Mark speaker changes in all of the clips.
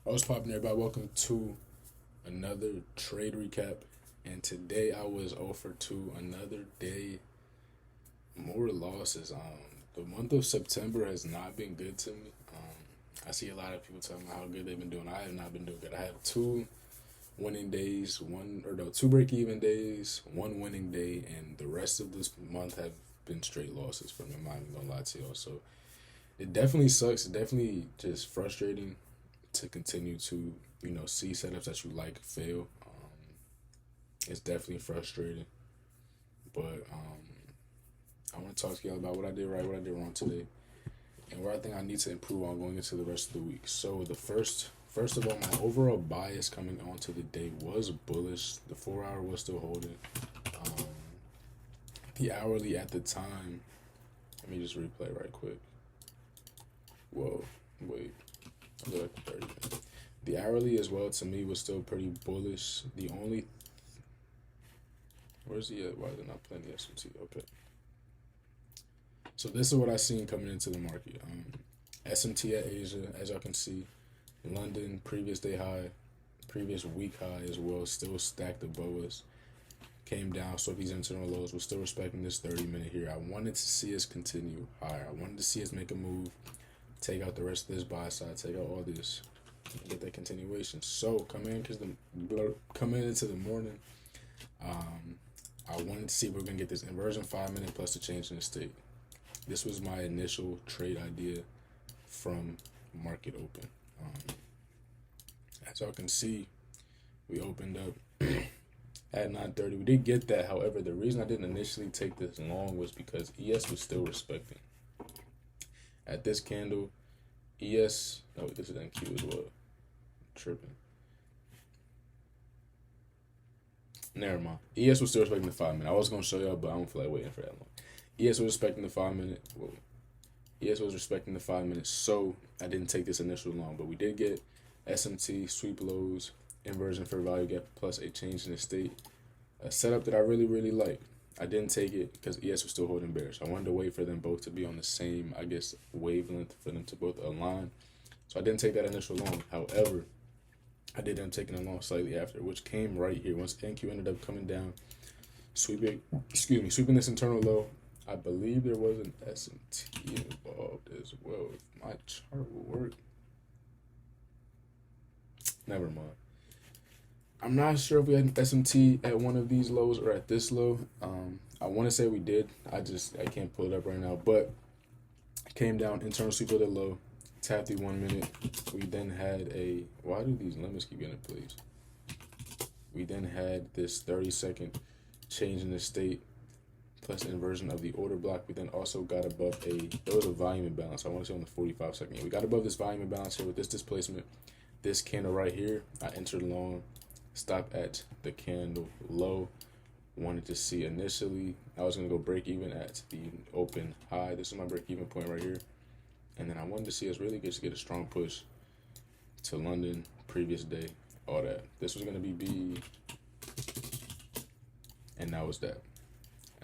Speaker 1: I was popping everybody. Welcome to another trade recap. And today I was 0 for 2. Another day, more losses. The month of September has not been good to me. I see a lot of people talking about how good they've been doing. I have not been doing good. I have two winning days, two break even days, one winning day, and the rest of this month have been straight losses for me. I'm not even gonna lie to y'all. So it definitely sucks. It's definitely just frustrating to continue to see setups that you like fail. It's definitely frustrating, but I want to talk to y'all about what I did right, what I did wrong today, and where I think I need to improve on going into the rest of the week. So the first of all, my overall bias coming onto the day was bullish. The 4 hour was still holding. Um, the hourly at the time. Let me just replay right quick. Whoa, wait. I was like 30 minutes. The hourly as well to me was still pretty bullish. The only where's the why is it not playing the S&T? Okay. So this is what I seen coming into the market. S&T at Asia, as y'all can see, London previous day high, previous week high as well, still stacked above us. Came down, so these internal lows. We're still respecting this 30-minute here. I wanted to see us continue higher. I wanted to see us make a move, take out the rest of this buy side, take out all this, get that continuation. So coming into the morning, I wanted to see if we're gonna get this inversion 5 minute plus the change in the state. This was my initial trade idea from market open. As y'all can see, we opened up at 9:30. We did get that. However, the reason I didn't initially take this long was because ES was still respecting. At this candle, ES, no, this is NQ as well. Tripping. Never mind. ES was still respecting the 5 minute. I was gonna show y'all, but I don't feel like waiting for that long. ES was respecting the 5 minute. Whoa. ES was respecting the 5 minute, so I didn't take this initial long. But we did get SMT, sweep lows, inversion for value gap, plus a change in the state. A setup that I really like. I didn't take it because ES was still holding bearish. I wanted to wait for them both to be on the same, wavelength for them to both align. So I didn't take that initial long. However, I did end up taking a long slightly after, which came right here. Once NQ ended up coming down, sweeping this internal low. I believe there was an S&T involved as well. If my chart will work. Never mind. I'm not sure if we had an S&T at one of these lows or at this low. I want to say we did. I can't pull it up right now. But it came down, internal sweep of the low, tapped the 1 minute. We then had why do these limits keep getting please? We then had this 30-second change in the state plus inversion of the order block. We then also got above there was a volume imbalance. I want to say on the 45-second. We got above this volume imbalance here with this displacement. This candle right here, I entered long, stop at the candle low. Wanted to see initially, I was going to go break even at the open high. This is my break even point right here. And then I wanted to see us really get a strong push to London, previous day, all that. This was going to be B, and that was that.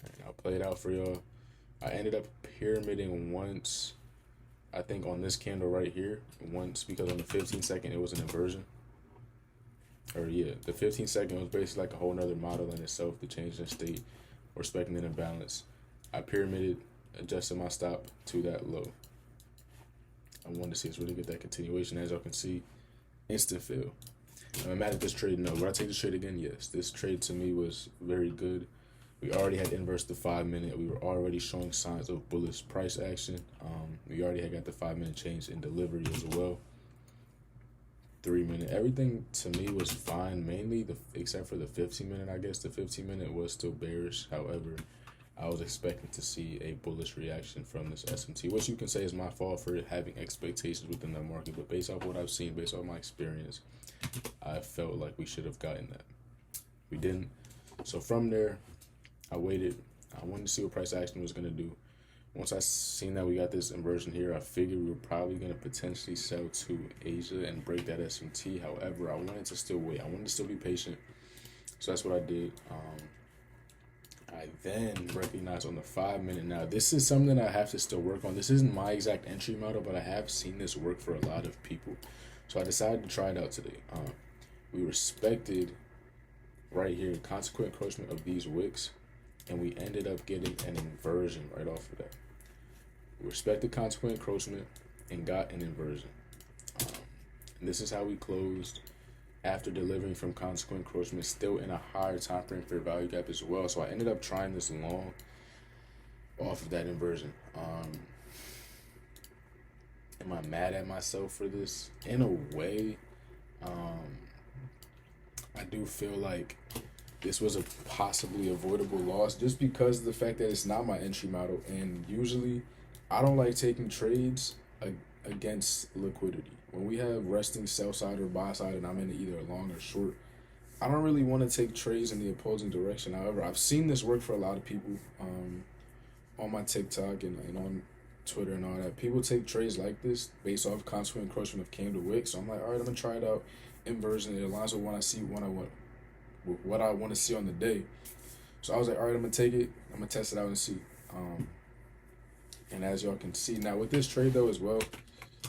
Speaker 1: And I'll play it out for y'all. I ended up pyramiding once, I think on this candle right here, once, because on the 15-second it was an inversion. Or yeah, the 15-second was basically like a whole nother model in itself, the change in state, respecting an imbalance. I pyramided, adjusted my stop to that low. I wanted to see us really get that continuation. As y'all can see, instant fill. Am I mad at this trade? No. Would I take this trade again? Yes. This trade to me was very good. We already had inverse the 5 minute. We were already showing signs of bullish price action. We already had got the 5 minute change in delivery as well. 3 minute. Everything to me was fine, mainly except for the 15 minute. I guess the 15 minute was still bearish. However, I was expecting to see a bullish reaction from this S&T, which you can say is my fault for having expectations within the market. But based off what I've seen, based off my experience, I felt like we should have gotten that. We didn't. So from there, I waited. I wanted to see what price action was going to do. Once I seen that we got this inversion here, I figured we were probably going to potentially sell to Asia and break that S&T. However, I wanted to still wait. I wanted to still be patient. So that's what I did. I then recognized on the 5 minute. Now, this is something that I have to still work on. This isn't my exact entry model, but I have seen this work for a lot of people. So I decided to try it out today. We respected right here consequent encroachment of these wicks, and we ended up getting an inversion right off of that. We respected consequent encroachment and got an inversion. And this is how we closed after delivering from consequent encroachment, still in a higher time frame fair value gap as well. So I ended up trying this long off of that inversion. Am I mad at myself for this? In a way, I do feel like this was a possibly avoidable loss just because of the fact that it's not my entry model, and usually I don't like taking trades against liquidity. When we have resting sell side or buy side and I'm in either long or short, I don't really want to take trades in the opposing direction. However, I've seen this work for a lot of people on my TikTok and on Twitter and all that. People take trades like this based off consequent encroachment of candle wick. So I'm like, all right, I'm gonna try it out. Inversion, it aligns with what I want to see on the day. So I was like, all right, I'm gonna take it. I'm gonna test it out and see. And as y'all can see now with this trade though as well,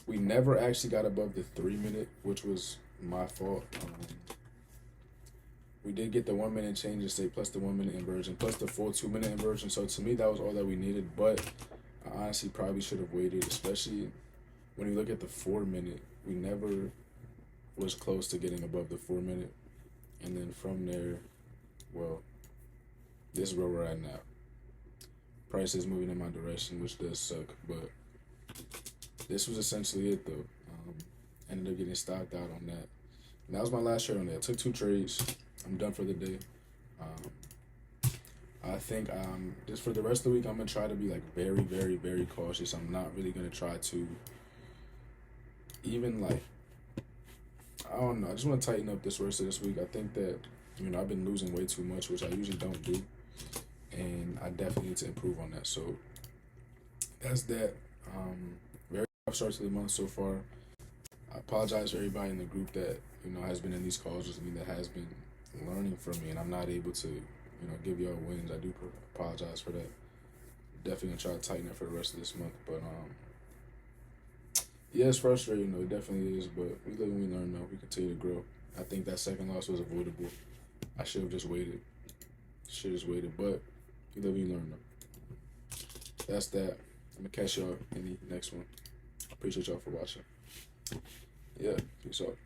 Speaker 1: we never actually got above the 3 minute, which was my fault. We did get the 1 minute change of state plus the 1 minute inversion plus the full 2 minute inversion. So to me, that was all that we needed. But I honestly probably should have waited, especially when you look at the 4 minute. We never was close to getting above the 4 minute. And then from there, well, this is where we're at now. Price is moving in my direction, which does suck, but this was essentially it though. Ended up getting stocked out on that. And that was my last trade on that. I took 2 trades. I'm done for the day. I think just for the rest of the week, I'm gonna try to be like very, very, very cautious. I'm not really gonna try to even like, I don't know. I just want to tighten up this rest of this week. I think that, I've been losing way too much, which I usually don't do. And I definitely need to improve on that. So that's that. Very rough start to the month so far. I apologize for everybody in the group that, has been in these calls with me, that has been learning from me, and I'm not able to, give y'all wins. I do apologize for that. Definitely gonna try to tighten up for the rest of this month. But yeah, it's frustrating though. It definitely is. But we live and we learn though. We continue to grow. I think that second loss was avoidable. I should have just waited. But we live and we learn though. That's that. I'm gonna catch y'all in the next one. Appreciate y'all for watching. Yeah, peace out.